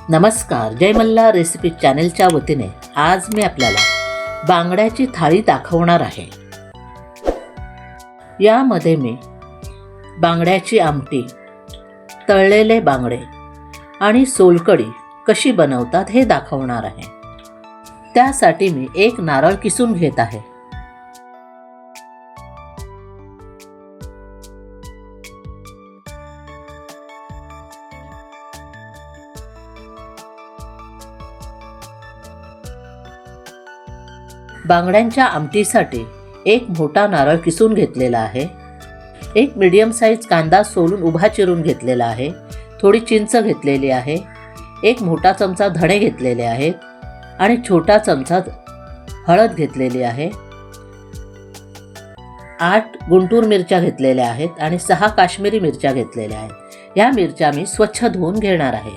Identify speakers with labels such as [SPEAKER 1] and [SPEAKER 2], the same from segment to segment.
[SPEAKER 1] नमस्कार, जय मल्हार रेसिपी चॅनलच्या वतीने आज मी आपल्याला बांगड्याची थाळी दाखवणार आहे। यामध्ये मी बांगड्याची आमटी, तळलेले बांगडे आणि सोलकढी कशी बनवतात हे दाखवणार आहे। त्यासाठी मी एक नारळ किसून घेत आहे। बांगड्यांच्या आमटीसाठी एक मोठा नारळ किसून घेतलेला आहे। एक मीडियम साइज कांदा सोलून उभा चिरून घेतलेला आहे। थोडी चिंच घेतलेली आहे। एक मोठा चमचा धणे घेतलेले आहेत आणि छोटा चमचा हळद घेतलेली आहे। 8 गुंटूर मिरच्या घेतलेल्या आहेत आणि 6 काश्मीरी मिरच्या घेतलेल्या आहेत। या मिरच्या मी स्वच्छ धुवून घेणार आहे।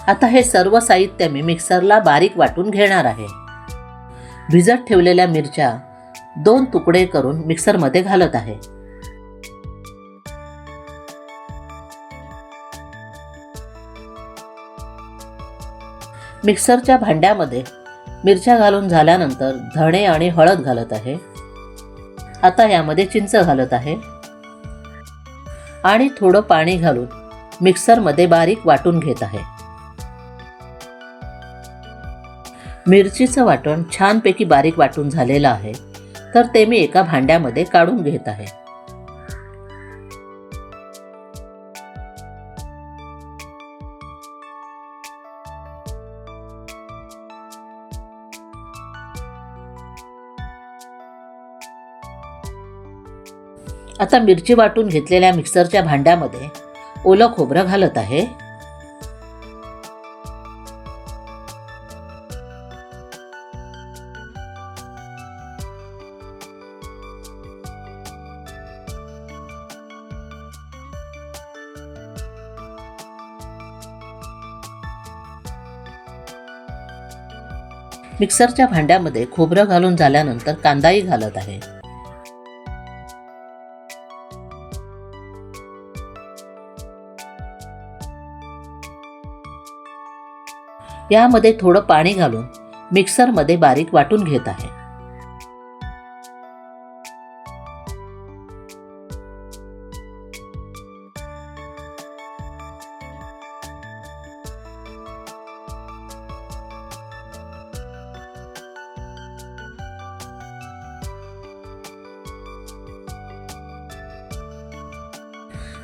[SPEAKER 1] आता हे सर्व साहित्य मी मिक्सरला बारीक वाटून घेणार आहे। भिजत ठेवलेल्या मिरच्या 2 तुकडे करून मिक्सरमध्ये घालत आहे। मिक्सरच्या भांड्यामध्ये मिरच्या घालून झाल्यानंतर धणे आणि हळद घालत आहे। आता यामध्ये चिंच घालत आहे आणि थोडं पाणी घालून मिक्सरमध्ये बारीक वाटून घेत आहे। मिरचीचं वाटण छानपैकी बारीक वाटून झालेलं आहे, तर ते मी एका भांड्यामध्ये काढून घेत आहे। आता मिरची वाटून घेतलेल्या मिक्सरच्या भांड्यामध्ये ओलं खोबरं घालत आहे। मिक्सरच्या भांड्यामध्ये खोबरं घालून झाल्यानंतर कांदाही घालत आहे। यामध्ये थोडं पाणी घालून मिक्सरमध्ये बारीक वाटून घेत आहे।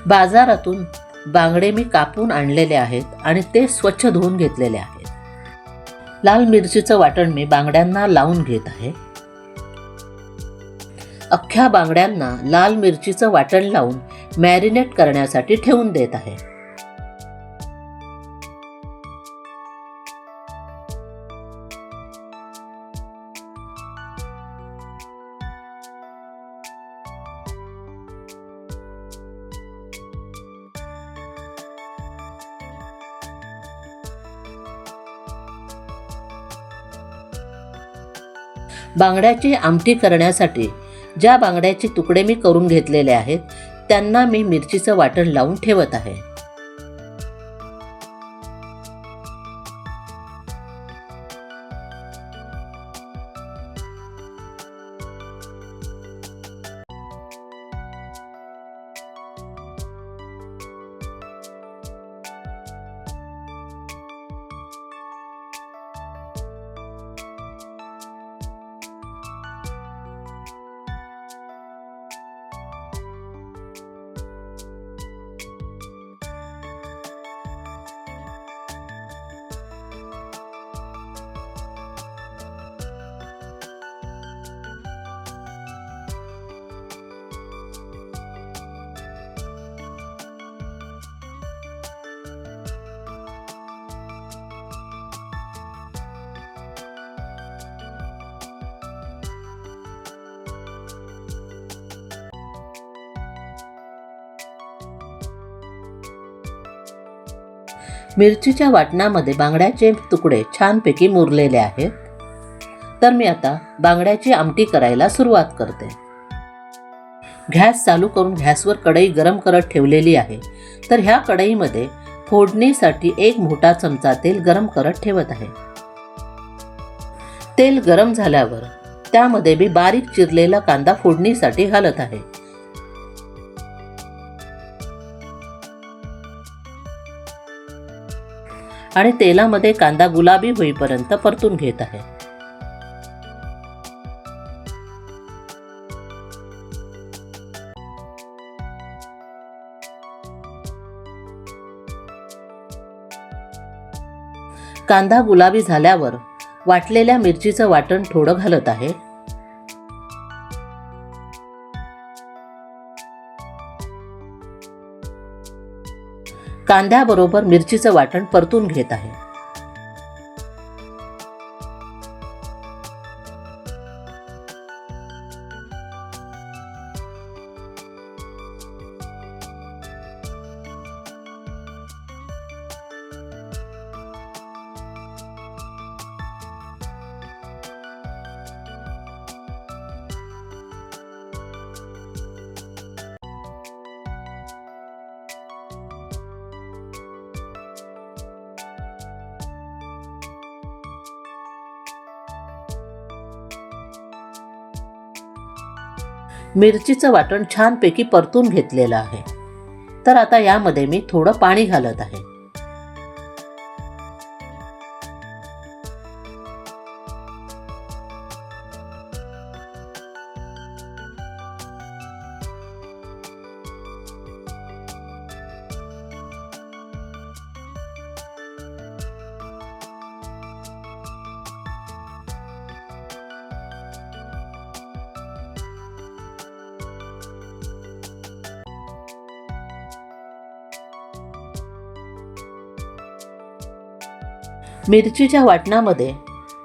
[SPEAKER 1] बाजारातून बांगडे मी कापून आणलेले आहेत आणि ते स्वच्छ धुवून घेतलेले आहेत। लाल मिरचीचं वाटण मी बांगड्यांना लावून घेत आहे। अख्ख्या बांगड्यांना लाल मिरचीचं वाटण लावून मॅरिनेट करण्यासाठी ठेवून देत आहे। बांगड्याची आमटी करण्यासाठी ज्या बांगड्याचे तुकडे मी करून घेतलेले आहेत त्यांना मी मिरचीचं वाटण लावून ठेवत आहे। मिरचीच्या वाटणामध्ये बांगड्याचे तुकडे छानपैकी मुरलेले आहेत, तर मी आता बांगड्याची आमटी करायला सुरुवात करते। गॅस चालू करून गॅसवर कढई गरम करत ठेवलेली आहे। तर ह्या कढईमध्ये फोडणीसाठी एक मोठा चमचा तेल गरम करत ठेवत आहे. तेल गरम झाल्यावर त्यामध्ये मी बारीक चिरलेला कांदा फोडणीसाठी घालत आहे. आणि तेलामध्ये कांदा गुलाबी होईपर्यंत परतून घेत आहे. कांदा गुलाबी झाल्यावर वाटलेल्या मिरचीचं वाटण थोडं घालत आहे. कांद्याबरोबर मिरचीचं वाटण परतून घेत आहे. मिरचीचं वाटण छानपैकी परतून घेतलेलं आहे. तर आता यामध्ये मी थोडं पाणी घालत आहे. मिरचीच्या वाटणामध्ये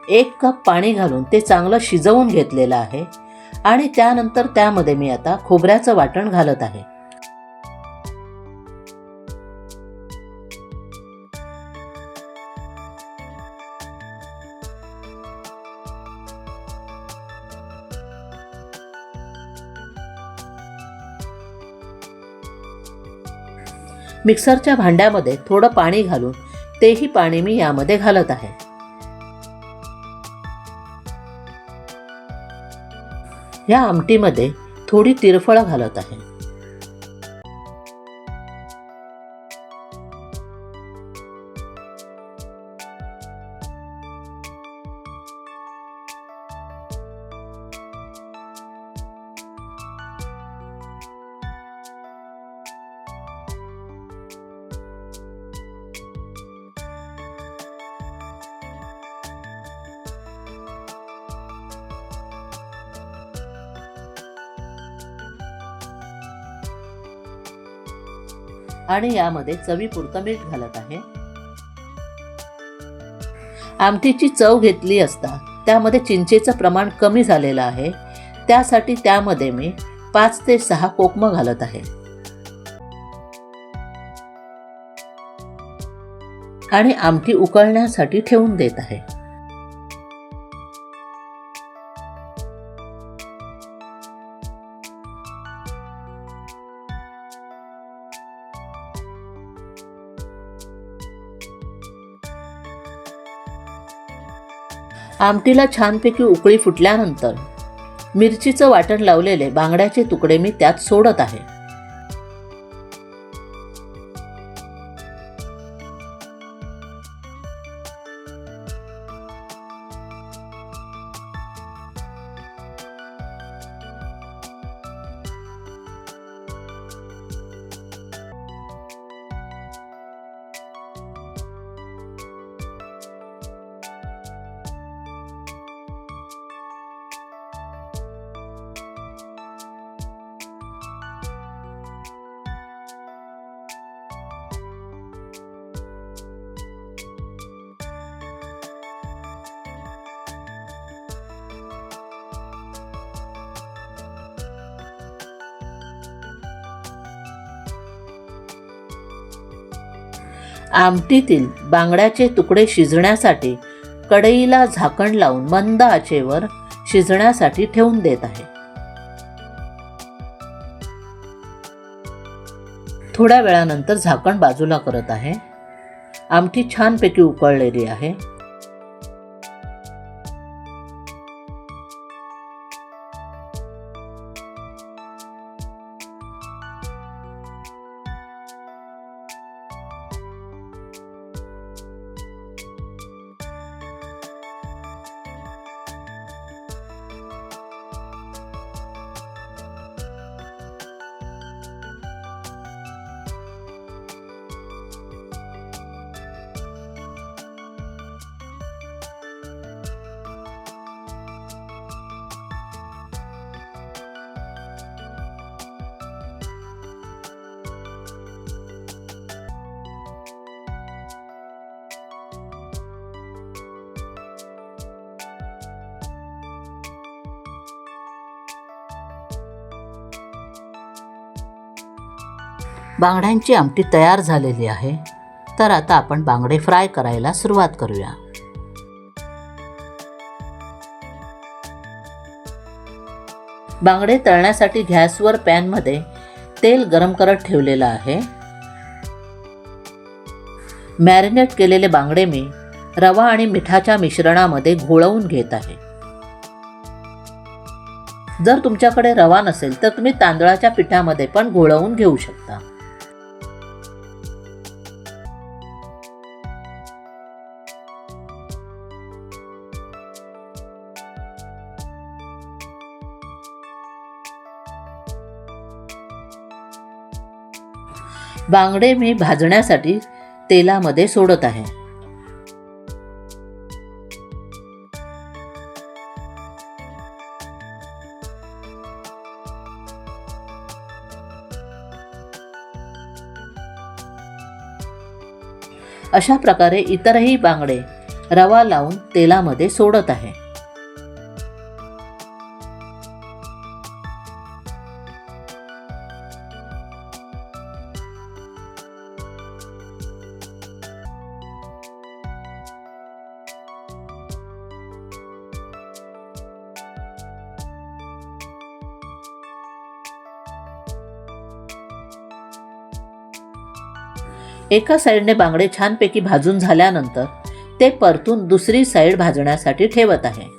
[SPEAKER 1] 1 कप पाणी घालून ते चांगलं शिजवून घेतलेलं आहे. आणि त्यानंतर त्यामध्ये मी आता खोबऱ्याचं वाटण घालत आहे. मिक्सरच्या भांड्यामध्ये थोडं पाणी घालून तेही पाणी मी यामध्ये घालत आहे. या आमटीमध्ये थोडी तिरफळ घालत आहे. आणि यामध्ये चवीपुरतं मीठ घालत आहे. आमटीची चव घेतली असता त्यामध्ये चिंचेचं प्रमाण कमी झालेलं आहे. त्यासाठी त्यामध्ये मी 5 ते 6 कोकम घालत आहे. आणि आमटी उकळण्यासाठी ठेवून देत आहे. आमटीला छानपैकी उकळी फुटल्यानंतर मिरचीचं वाटण लावलेले बांगड्याचे तुकडे मी त्यात सोडत आहे. आमटीतील बांगड्याचे तुकडे शिजण्यासाठी कढईला झाकण लावून मंद आचेवर शिजण्यासाठी ठेवून देत आहे. थोड्या वेळानंतर झाकण बाजूला करत आहे. आमटी छानपैकी उकळलेली आहे. बांगड्यांची आमटी तयार झालेली आहे. तर आता आपण बांगडे फ्राय करायला सुरुवात करूया. बांगडे तळण्यासाठी गॅसवर पॅनमध्ये तेल गरम करत ठेवलेलं आहे. मॅरिनेट केलेले बांगडे मी रवा आणि मिठाच्या मिश्रणामध्ये घोळवून घेत आहे. जर तुमच्याकडे रवा नसेल तर तुम्ही तांदळाच्या पिठामध्ये पण घोळवून घेऊ शकता. बांगडे मी भाजण्यासाठी तेलामध्ये सोडत आहे. अशा प्रकारे इतरही बांगडे रवा लावून तेलामध्ये सोडत आहे. एका साईडने बांगडे छानपैकी भाजून झाल्यानंतर ते परतून दुसरी साईड भाजण्यासाठी ठेवत आहे.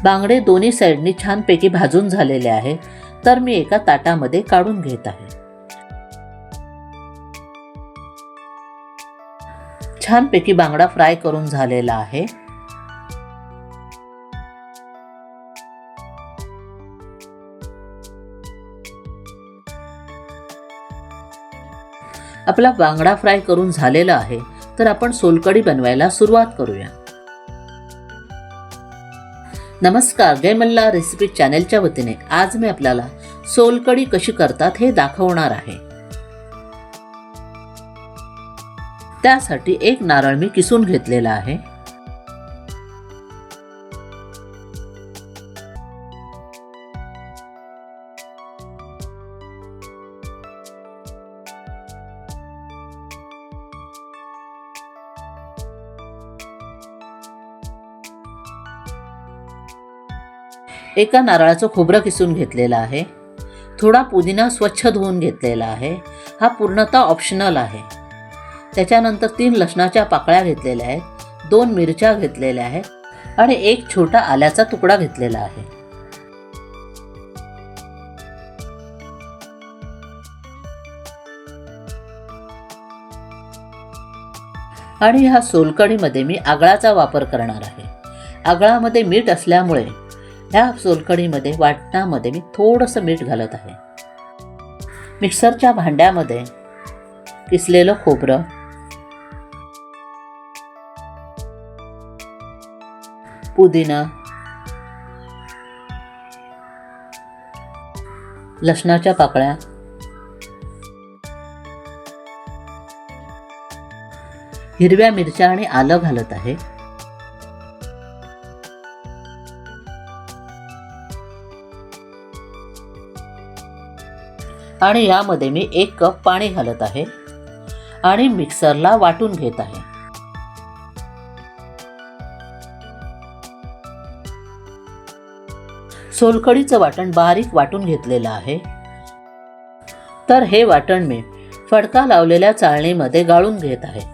[SPEAKER 1] बांगडे दोन्ही साईडनी छानपैकी भाजून झालेले आहे. तर मी एका ताटामध्ये काढून घेत आहे. छानपैकी बांगडा फ्राय करून झालेला आहे. आपला बांगडा फ्राय करून झालेला आहे. तर आपण सोलकढी बनवायला सुरुवात करूया. नमस्कार, जय मल्हार रेसिपी चॅनलच्या वतीने आज मी आपल्याला सोलकढी कशी करतात हे दाखवणार आहे. त्यासाठी एक नारळ मी किसून घेतलेला आहे. एका नारळाचं खोबरं किसून घेतलेलं आहे. थोडा पुदिना स्वच्छ धुवून घेतलेला आहे. हा पूर्णतः ऑप्शनल आहे. त्याच्यानंतर 3 लसणाच्या पाकळ्या घेतलेल्या आहेत, 2 मिरच्या घेतलेल्या आहेत आणि एक छोटा आल्याचा तुकडा घेतलेला आहे. आणि ह्या सोलकढीमध्ये मी आगळाचा वापर करणार आहे. आगळामध्ये मीठ असल्यामुळे ह्या सोलकढीमध्ये वाटणामध्ये मी थोडंसं मीठ घालत आहे. मिक्सरच्या भांड्यामध्ये किसलेलं खोबरं, पुदिना, लसणाच्या पाकळ्या, हिरव्या मिरच्या आणि आलं घालत आहे. आणि यामध्ये मी 1 कप पाणी घालत आहे आणि मिक्सरला वाटून घेत आहे. सोलकढीचं वाटण बारीक वाटून घेतलेलं आहे. तर हे वाटण मी फडका लावलेल्या चाळणीमध्ये गाळून घेत आहे.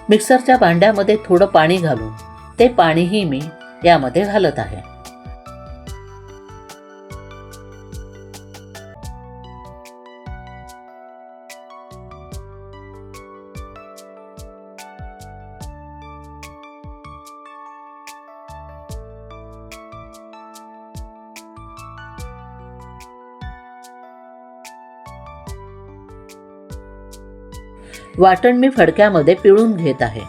[SPEAKER 1] मिक्सरच्या भांड्यामध्ये थोडं पाणी घालून ते पाणीही मी यामध्ये घालत आहे. वाटण मी फडक्यामध्ये पिळून घेत आहे.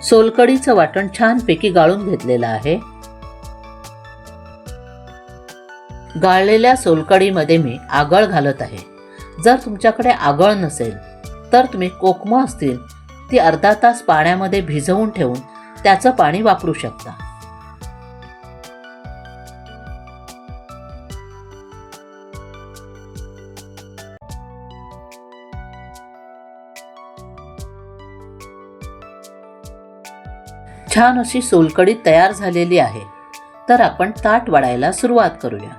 [SPEAKER 1] सोलकढीचं वाटण छानपैकी गाळून घेतलेलं आहे. गाळलेल्या सोलकढीमध्ये मी आगळ घालत आहे. जर तुमच्याकडे आगळ नसेल तर तुम्ही कोकमं असतील ती अर्धा तास पाण्यामध्ये भिजवून ठेवून त्याचं पाणी वापरू शकता. छान अशी सोलकढी तयार झालेली आहे. तर आपण ताट वाढायला सुरुवात करूया.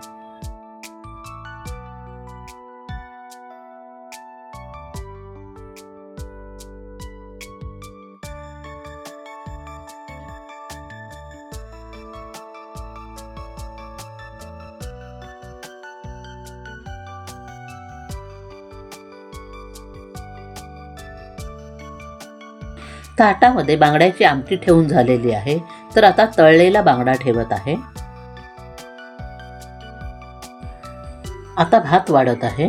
[SPEAKER 1] ताटामध्ये बांगड्याची आमटी ठेवून झालेली आहे. तर आता तळलेला बांगडा ठेवत आहे. आता भात वाढत आहे.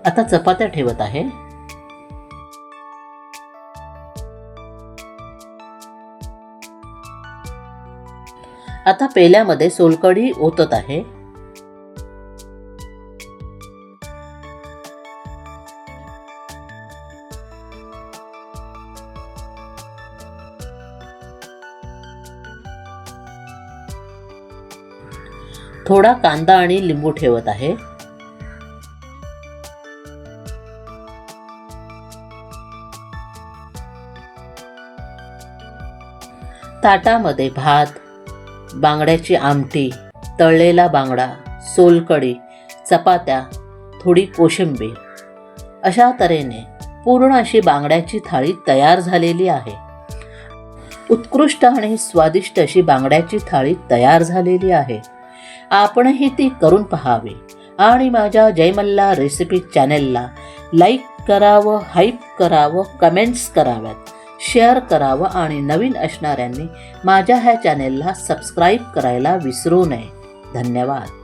[SPEAKER 1] आता चपात्या ठेवत आहे. आता पेल्यामध्ये सोलकढी ओतत आहे. थोडा कांदा आणि लिंबू ठेवत आहे. ताटामध्ये भात, बांगड्याची आमटी, तळलेला बांगडा, सोलकढी, चपात्या, थोडी कोशिंबीर अशा तऱ्हेने पूर्ण अशी बांगड्याची थाळी तयार झालेली आहे. उत्कृष्ट आणि स्वादिष्ट अशी बांगड्याची थाळी तयार झालेली आहे. आपणही ती करून पहावी आणि माझ्या जय मल्हार रेसिपी चॅनेलला लाईक करावं, हाईप करावं, कमेंट्स कराव्यात, शेअर करावं आणि नवीन असणाऱ्यांनी माझ्या ह्या चॅनेलला सबस्क्राईब करायला विसरू नये. धन्यवाद.